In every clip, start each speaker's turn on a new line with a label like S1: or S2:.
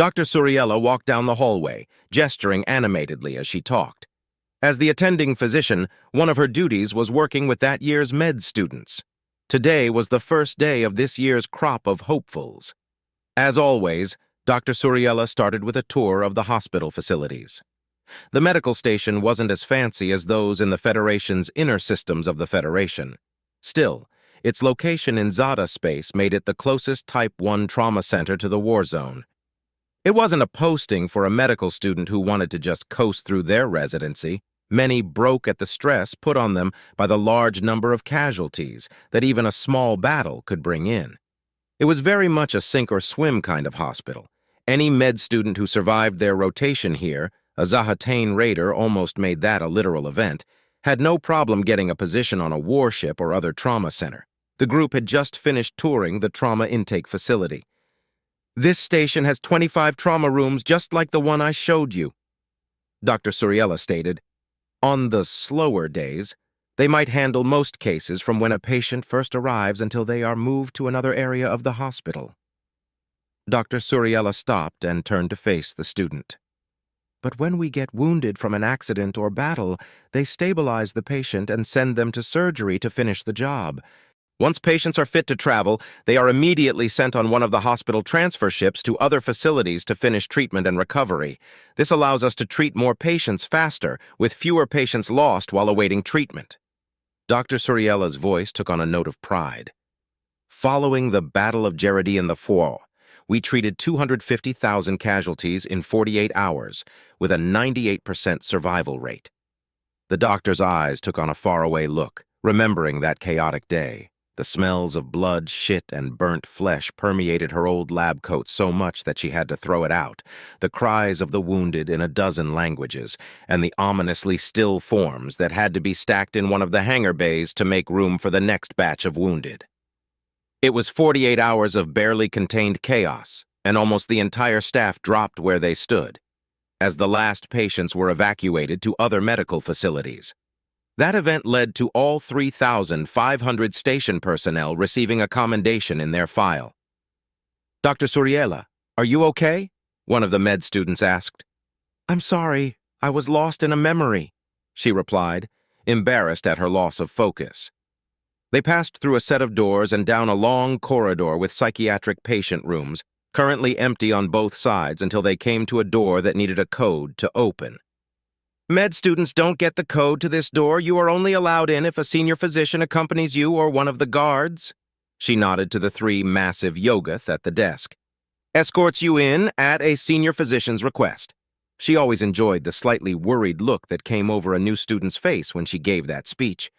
S1: Dr. Suriella walked down the hallway, gesturing animatedly as she talked. As the attending physician, one of her duties was working with that year's med students. Today was the first day of this year's crop of hopefuls. As always, Dr. Suriella started with a tour of the hospital facilities. The medical station wasn't as fancy as those in the Federation's inner systems of the Federation. Still, its location in Zada space made it the closest Type 1 trauma center to the war zone. It wasn't a posting for a medical student who wanted to just coast through their residency. Many broke at the stress put on them by the large number of casualties that even a small battle could bring in. It was very much a sink-or-swim kind of hospital. Any med student who survived their rotation here, a Zahatain raider almost made that a literal event, had no problem getting a position on a warship or other trauma center. The group had just finished touring the trauma intake facility. "This station has 25 trauma rooms just like the one I showed you," Dr. Suriella stated. On the slower days, they might handle most cases from when a patient first arrives until they are moved to another area of the hospital. Dr. Suriella stopped and turned to face the student. "But when we get wounded from an accident or battle, they stabilize the patient and send them to surgery to finish the job. Once patients are fit to travel, they are immediately sent on one of the hospital transfer ships to other facilities to finish treatment and recovery. This allows us to treat more patients faster, with fewer patients lost while awaiting treatment." Dr. Suriella's voice took on a note of pride. "Following the Battle of Geradi in the Four, we treated 250,000 casualties in 48 hours, with a 98% survival rate." The doctor's eyes took on a faraway look, remembering that chaotic day. The smells of blood, shit, and burnt flesh permeated her old lab coat so much that she had to throw it out, the cries of the wounded in a dozen languages, and the ominously still forms that had to be stacked in one of the hangar bays to make room for the next batch of wounded. It was 48 hours of barely contained chaos, and almost the entire staff dropped where they stood, as the last patients were evacuated to other medical facilities. That event led to all 3,500 station personnel receiving a commendation in their file. "Dr. Suriella, are you okay?" one of the med students asked. "I'm sorry, I was lost in a memory," she replied, embarrassed at her loss of focus. They passed through a set of doors and down a long corridor with psychiatric patient rooms, currently empty on both sides until they came to a door that needed a code to open. "Med students don't get the code to this door. You are only allowed in if a senior physician accompanies you or one of the guards." She nodded to the 3 massive Yogath at the desk. "Escorts you in at a senior physician's request." She always enjoyed the slightly worried look that came over a new student's face when she gave that speech.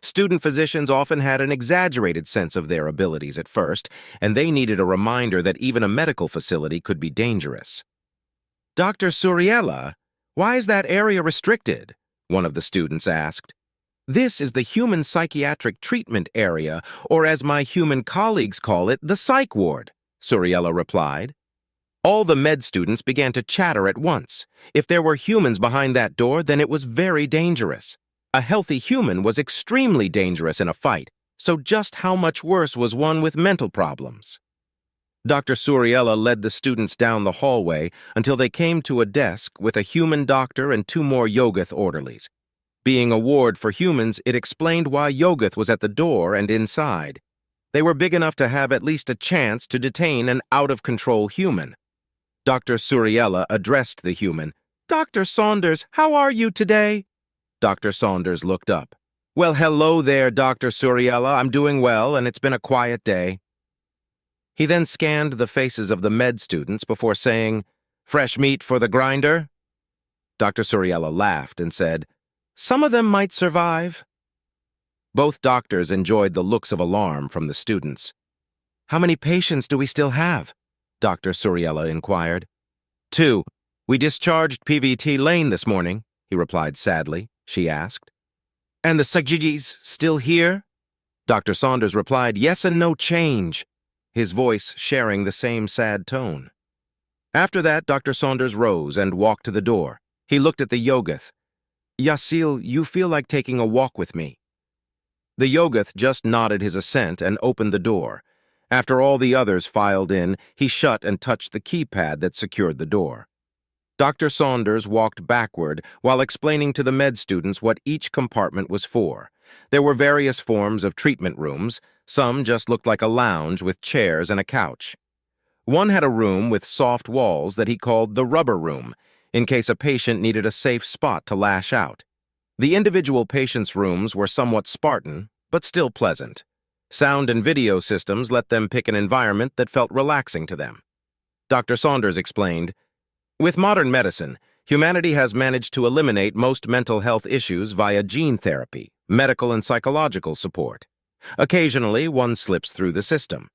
S1: Student physicians often had an exaggerated sense of their abilities at first, and they needed a reminder that even a medical facility could be dangerous. "Dr. Suriella, why is that area restricted?" one of the students asked. "This is the human psychiatric treatment area, or as my human colleagues call it, the psych ward," Suriella replied. All the med students began to chatter at once. If there were humans behind that door, then it was very dangerous. A healthy human was extremely dangerous in a fight, so just how much worse was one with mental problems? Dr. Suriella led the students down the hallway until they came to a desk with a human doctor and 2 more Yogath orderlies. Being a ward for humans, it explained why Yogath was at the door and inside. They were big enough to have at least a chance to detain an out-of-control human. Dr. Suriella addressed the human. "Dr. Saunders, how are you today?" Dr. Saunders looked up. "Well, hello there, Dr. Suriella. I'm doing well, and it's been a quiet day." He then scanned the faces of the med students before saying, "Fresh meat for the grinder?" Dr. Suriella laughed and said, "Some of them might survive." Both doctors enjoyed the looks of alarm from the students. "How many patients do we still have?" Dr. Suriella inquired. 2. "We discharged PVT Lane this morning," he replied sadly. She asked, "And the Sagjidis still here?" Dr. Saunders replied, "Yes and no change," his voice sharing the same sad tone. After that, Dr. Saunders rose and walked to the door. He looked at the Yogath. "Yasil, you feel like taking a walk with me?" The Yogath just nodded his assent and opened the door. After all the others filed in, he shut and touched the keypad that secured the door. Dr. Saunders walked backward while explaining to the med students what each compartment was for. There were various forms of treatment rooms. Some just looked like a lounge with chairs and a couch. One had a room with soft walls that he called the rubber room, in case a patient needed a safe spot to lash out. The individual patients' rooms were somewhat Spartan, but still pleasant. Sound and video systems let them pick an environment that felt relaxing to them. Dr. Saunders explained, "With modern medicine, humanity has managed to eliminate most mental health issues via gene therapy, medical and psychological support. Occasionally, one slips through the system.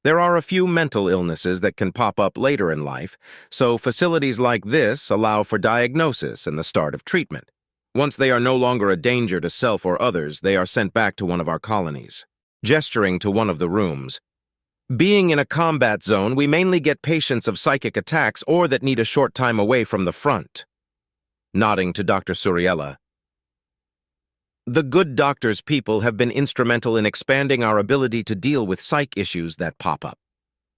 S1: There are a few mental illnesses that can pop up later in life, so facilities like this allow for diagnosis and the start of treatment. Once they are no longer a danger to self or others, they are sent back to one of our colonies." Gesturing to one of the rooms, "Being in a combat zone, we mainly get patients of psychic attacks or that need a short time away from the front." Nodding to Dr. Suriella, "The good doctor's people have been instrumental in expanding our ability to deal with psych issues that pop up.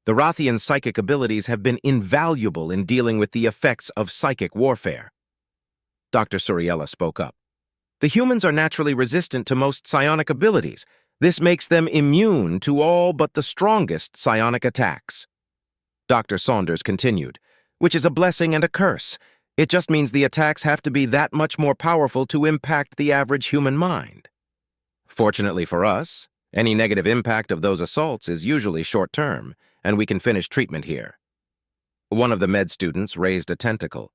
S1: The Rothian psychic abilities have been invaluable in dealing with the effects of psychic warfare." Dr. Suriella spoke up, "The humans are naturally resistant to most psionic abilities. This makes them immune to all but the strongest psionic attacks." Dr. Saunders continued, "Which is a blessing and a curse. It just means the attacks have to be that much more powerful to impact the average human mind. Fortunately for us, any negative impact of those assaults is usually short-term, and we can finish treatment here." One of the med students raised a tentacle.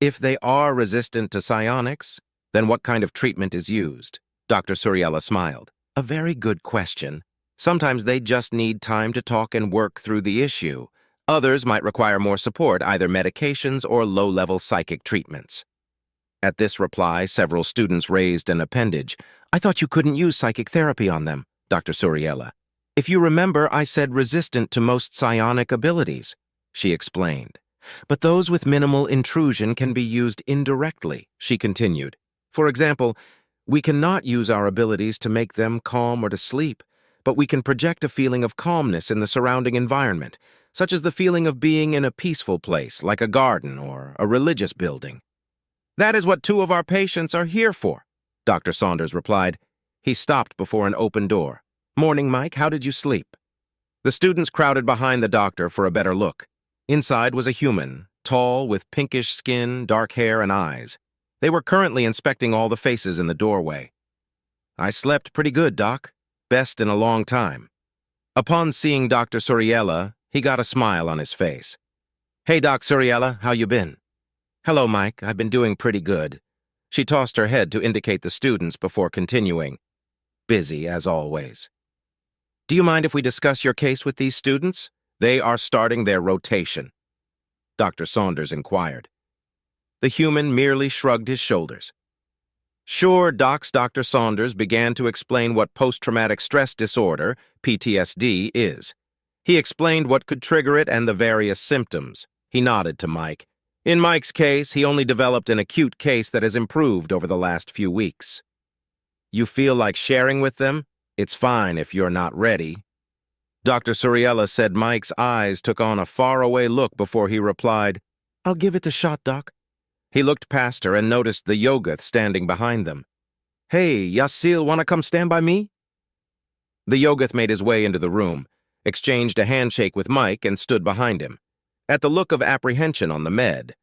S1: "If they are resistant to psionics, then what kind of treatment is used?" Dr. Suriella smiled. "A very good question. Sometimes they just need time to talk and work through the issue. Others might require more support, either medications or low-level psychic treatments." At this reply, several students raised an appendage. "I thought you couldn't use psychic therapy on them, Dr. Suriella. If you remember, I said resistant to most psionic abilities," she explained. "But those with minimal intrusion can be used indirectly," she continued. "For example, we cannot use our abilities to make them calm or to sleep, but we can project a feeling of calmness in the surrounding environment, such as the feeling of being in a peaceful place, like a garden or a religious building." "That is what 2 of our patients are here for," Dr. Saunders replied. He stopped before an open door. "Morning, Mike. How did you sleep?" The students crowded behind the doctor for a better look. Inside was a human, tall, with pinkish skin, dark hair, and eyes. They were currently inspecting all the faces in the doorway. "I slept pretty good, Doc. Best in a long time." Upon seeing Dr. Suriella, he got a smile on his face. "Hey, Doc Suriella, how you been?" "Hello, Mike. I've been doing pretty good." She tossed her head to indicate the students before continuing. "Busy, as always." "Do you mind if we discuss your case with these students? They are starting their rotation," Dr. Saunders inquired. The human merely shrugged his shoulders. "Sure, Docs." Dr. Saunders began to explain what post-traumatic stress disorder, PTSD, is. He explained what could trigger it and the various symptoms. He nodded to Mike. In Mike's case, he only developed an acute case that has improved over the last few weeks. "You feel like sharing with them? It's fine if you're not ready." Dr. Suriella said Mike's eyes took on a faraway look before he replied, "I'll give it a shot, Doc." He looked past her and noticed the Yogath standing behind them. "Hey, Yasil, wanna come stand by me?" The Yogath made his way into the room, exchanged a handshake with Mike, and stood behind him. At the look of apprehension on the med.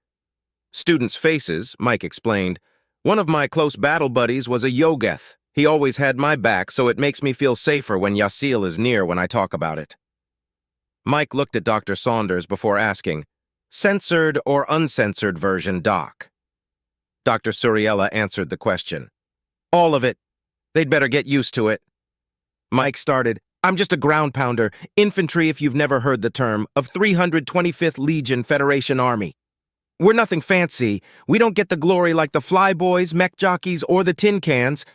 S1: Students' faces, Mike explained, "One of my close battle buddies was a Yogath. He always had my back, so it makes me feel safer when Yasil is near when I talk about it." Mike looked at Dr. Saunders before asking, "Censored or uncensored version, Doc?" Dr. Suriella answered the question. "All of it. They'd better get used to it." Mike started, "I'm just a ground pounder, infantry if you've never heard the term, of 325th Legion Federation Army. We're nothing fancy. We don't get the glory like the flyboys, mech jockeys, or the tin cans.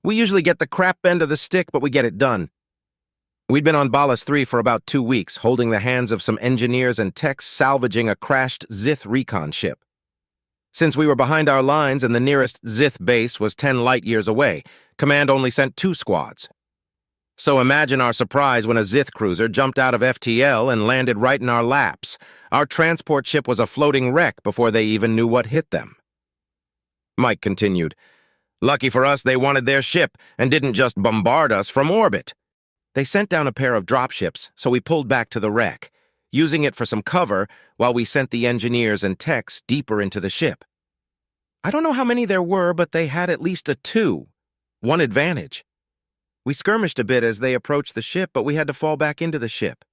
S1: We usually get the crap end of the stick, but we get it done." We'd been on Balas 3 for about 2 weeks, holding the hands of some engineers and techs salvaging a crashed Zith recon ship. Since we were behind our lines and the nearest Zith base was 10 light years away, Command only sent 2 squads. So imagine our surprise when a Zith cruiser jumped out of FTL and landed right in our laps. Our transport ship was a floating wreck before they even knew what hit them. Mike continued, "Lucky for us, they wanted their ship and didn't just bombard us from orbit. They sent down a pair of dropships, so we pulled back to the wreck, using it for some cover while we sent the engineers and techs deeper into the ship. I don't know how many there were, but they had at least a 2. One advantage. We skirmished a bit as they approached the ship, but we had to fall back into the ship.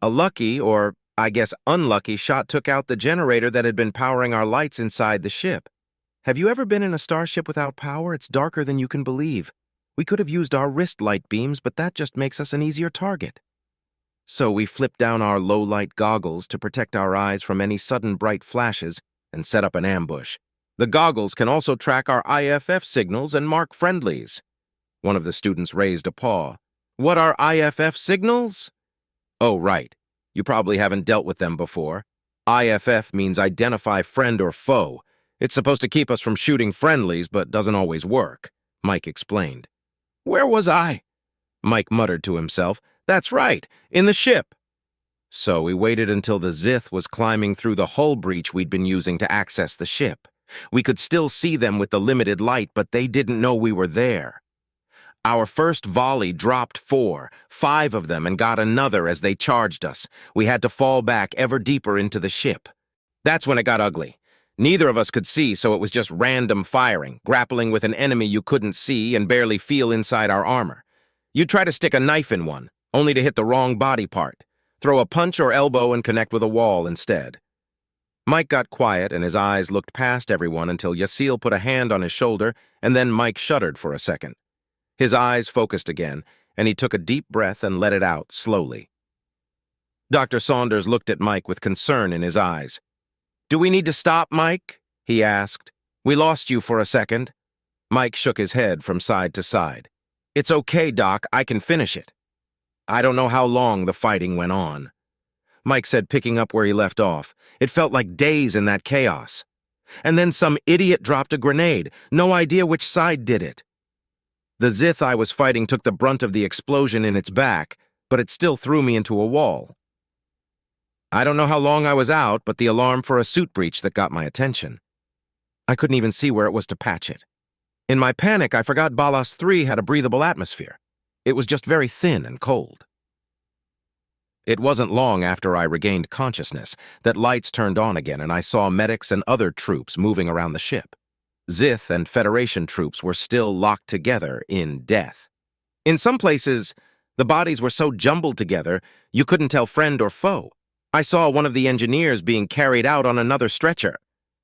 S1: A lucky, or I guess unlucky, shot took out the generator that had been powering our lights inside the ship. Have you ever been in a starship without power? It's darker than you can believe. We could have used our wrist light beams, but that just makes us an easier target. So we flipped down our low-light goggles to protect our eyes from any sudden bright flashes and set up an ambush. The goggles can also track our IFF signals and mark friendlies." One of the students raised a paw. "What are IFF signals?" "Oh, right. You probably haven't dealt with them before. IFF means identify friend or foe. It's supposed to keep us from shooting friendlies, but doesn't always work," Mike explained. "Where was I?" Mike muttered to himself. "That's right, in the ship." So we waited until the Zith was climbing through the hull breach we'd been using to access the ship. We could still see them with the limited light, but they didn't know we were there. Our first volley dropped 4, 5 of them, and got another as they charged us. We had to fall back ever deeper into the ship. That's when it got ugly. Neither of us could see, so it was just random firing, grappling with an enemy you couldn't see and barely feel inside our armor. You'd try to stick a knife in one, only to hit the wrong body part. Throw a punch or elbow and connect with a wall instead. Mike got quiet and his eyes looked past everyone until Yasil put a hand on his shoulder, and then Mike shuddered for a second. His eyes focused again, and he took a deep breath and let it out slowly. Dr. Saunders looked at Mike with concern in his eyes. "Do we need to stop, Mike?" he asked. "We lost you for a second." Mike shook his head from side to side. "It's okay, Doc. I can finish it." "I don't know how long the fighting went on," Mike said, picking up where he left off. "It felt like days in that chaos. And then some idiot dropped a grenade. No idea which side did it. The Zith I was fighting took the brunt of the explosion in its back, but it still threw me into a wall. I don't know how long I was out, but the alarm for a suit breach that got my attention. I couldn't even see where it was to patch it. In my panic, I forgot Balas 3 had a breathable atmosphere. It was just very thin and cold. It wasn't long after I regained consciousness that lights turned on again and I saw medics and other troops moving around the ship. Zith and Federation troops were still locked together in death. In some places, the bodies were so jumbled together you couldn't tell friend or foe. I saw one of the engineers being carried out on another stretcher.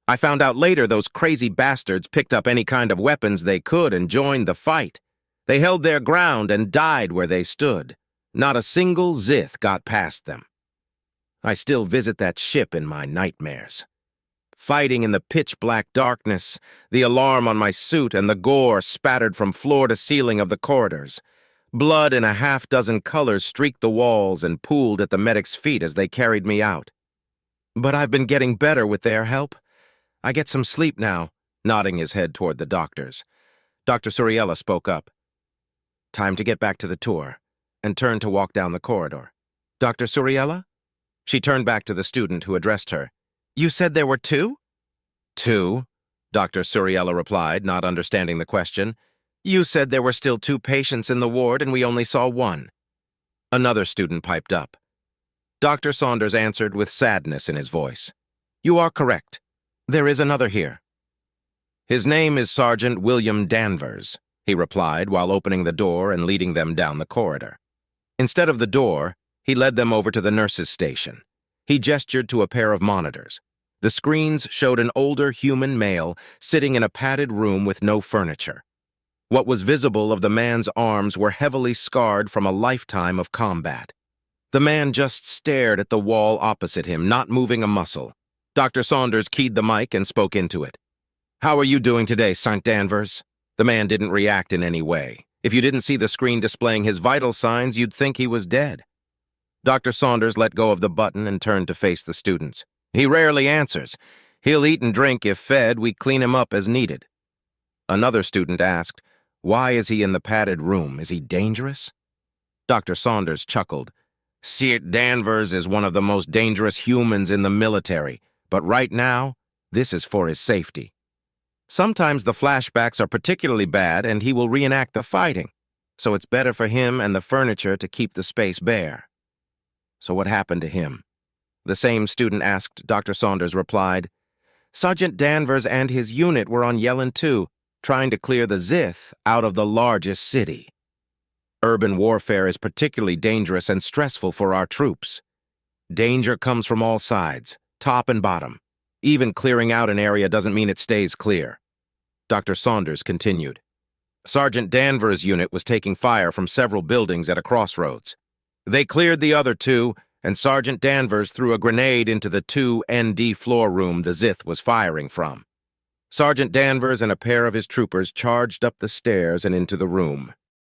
S1: I found out later those crazy bastards picked up any kind of weapons they could and joined the fight. They held their ground and died where they stood. Not a single Zith got past them. I still visit that ship in my nightmares. Fighting in the pitch-black darkness, the alarm on my suit and the gore spattered from floor to ceiling of the corridors. Blood in a half-dozen colors streaked the walls and pooled at the medic's feet as they carried me out. But I've been getting better with their help. I get some sleep now, nodding his head toward the doctors. Dr. Suriella spoke up. Time to get back to the tour, and turned to walk down the corridor. Dr. Suriella? She turned back to the student who addressed her. You said there were 2? 2, Dr. Suriella replied, not understanding the question. You said there were still 2 patients in the ward and we only saw 1. Another student piped up. Dr. Saunders answered with sadness in his voice. You are correct. There is another here. His name is Sergeant William Danvers, he replied while opening the door and leading them down the corridor. Instead of the door, he led them over to the nurse's station. He gestured to a pair of monitors. The screens showed an older human male sitting in a padded room with no furniture. What was visible of the man's arms were heavily scarred from a lifetime of combat. The man just stared at the wall opposite him, not moving a muscle. Dr. Saunders keyed the mic and spoke into it. How are you doing today, St. Danvers? The man didn't react in any way. If you didn't see the screen displaying his vital signs, you'd think he was dead. Dr. Saunders let go of the button and turned to face the students. He rarely answers. He'll eat and drink if fed. We clean him up as needed. Another student asked, why is he in the padded room? Is he dangerous? Dr. Saunders chuckled. Sergeant Danvers is one of the most dangerous humans in the military, but right now, this is for his safety. Sometimes the flashbacks are particularly bad and he will reenact the fighting, so it's better for him and the furniture to keep the space bare. So what happened to him? The same student asked. Dr. Saunders replied, Sergeant Danvers and his unit were on Yellen 2, trying to clear the Zith out of the largest city. Urban warfare is particularly dangerous and stressful for our troops. Danger comes from all sides, top and bottom. Even clearing out an area doesn't mean it stays clear. Dr. Saunders continued. Sergeant Danvers' unit was taking fire from several buildings at a crossroads. They cleared the other two, and Sergeant Danvers threw a grenade into the 2ND floor room the Zith was firing from. Sergeant Danvers and a pair of his troopers charged up the stairs and into the room.